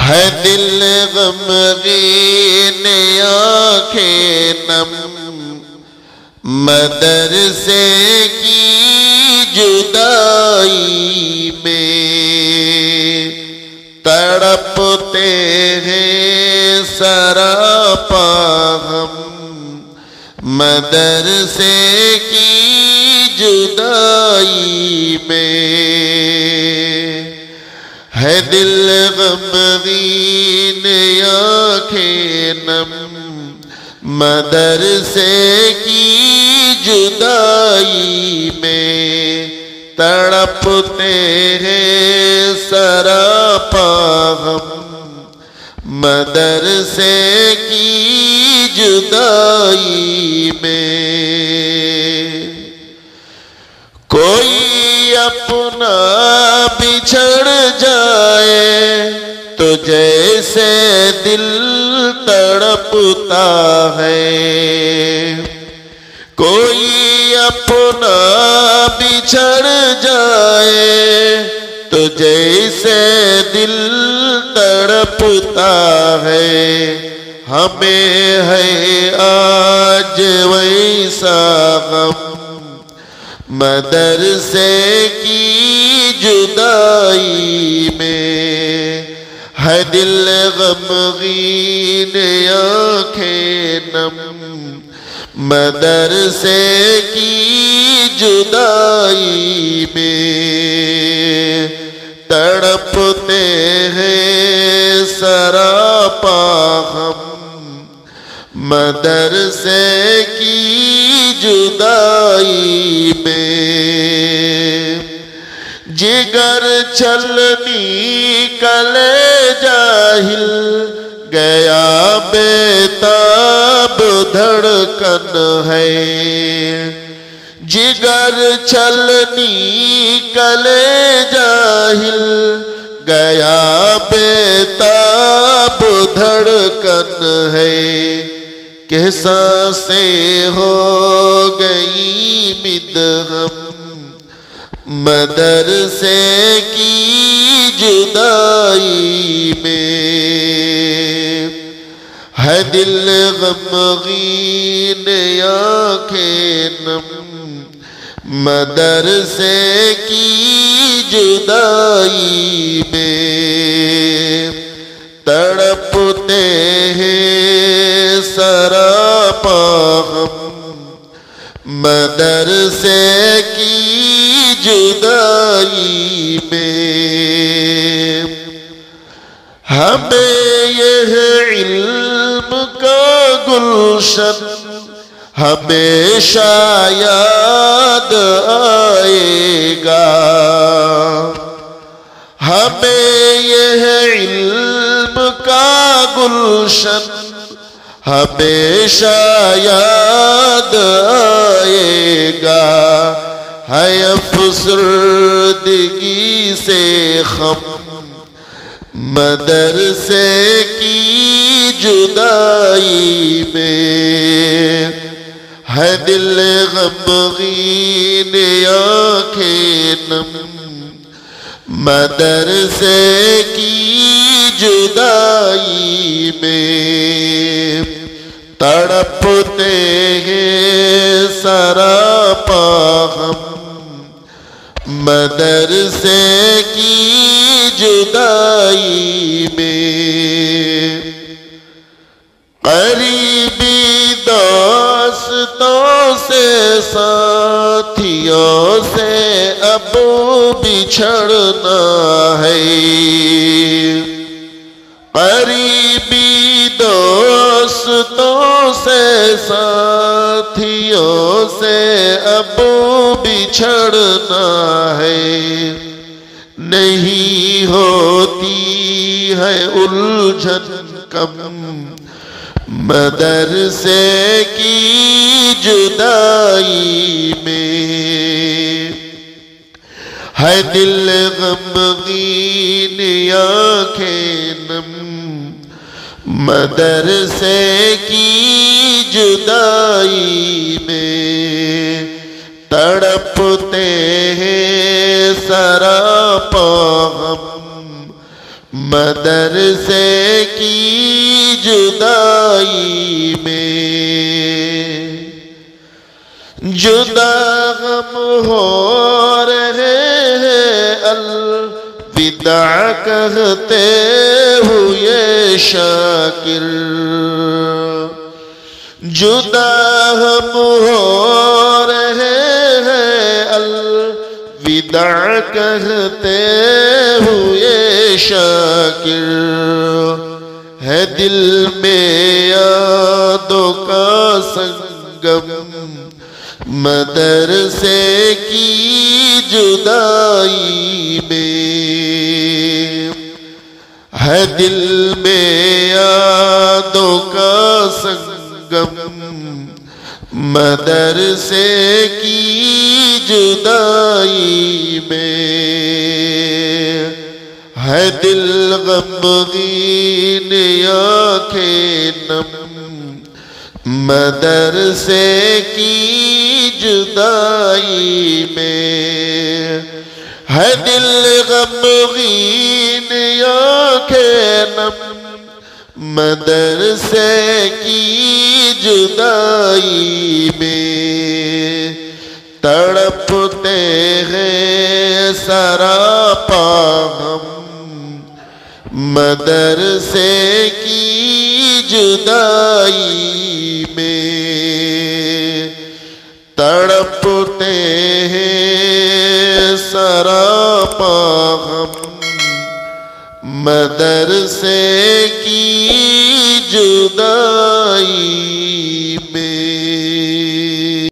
है दिल गमगीन आँखें नम मदरसे की जुदाई में तड़पते हैं सरापा हम मदरसे की जुदाई में। है दिल गमगीन आँखें नम मदरसे की जुदाई में तड़पते हैं सरापा हम मदरसे की जुदाई में। कोई अपना बिछड़ जाए तो जैसे दिल तड़पता है। कोई अपना बिछड़ जाए तो जैसे दिल तड़पता है। हमें है आज वैसा गम मदरसे की जुदाई में। है दिल गमगीन आँखें नम मदरसे की जुदाई में तड़पते हैं सरापा हम मदरसे की जुदाई में। जिगर छलनी कलेजा हिल गया बेताब धड़कन है। जिगर छलनी कलेजा हिल गया बेताब धड़कन है। कि सांसें हो गई मिदहम मदरसे की जुदाई में। है दिल गमगीन आँखें नम मदरसे की जुदाई में तड़पते हैं सरापा हम मदरसे की जुदाई में। हमें यह इल्म का गुलशन हमेशा याद आएगा। हमें यह इल्म का गुलशन हमेशा याद आएगा। है अफसरदगी से खम मदरसे की जुदाई में। है दिल गमगीन आँखें नम मदरसे की जुदाई में तड़पते हैं सरापा हम मदरसे की जुदाई में। करीबी दोस्तों से साथियों से अब बिछड़ना है। करीबी दोस्तों से साथियों से अब बिछड़ना है। नहीं होती है उलझन कम मदरसे की जुदाई में। है दिल गमगीन आँखें नम मदरसे की जुदाई में तड़पते हैं सरापा हम मदरसे की जुदाई में जुदा गम हो रहे हैं, अलविदा कहते हुए शाकिर। जुदा हम हो रहे हैं, अलविदा कहते हुए शाकिर। है दिल में यादों का संगम, मदरसे की जुदाई में। है दिल में यादों का संगम, मदरसे की जुदाई में। है दिल गमगीन आँखें नम, मदरसे की जुदाई में। है दिल गमगीन आँखें नम, मदरसे की जुदाई में। तड़पते हैं सरापा हम, मदरसे की जुदाई में। तड़पते हैं सरापा हम, मदरसे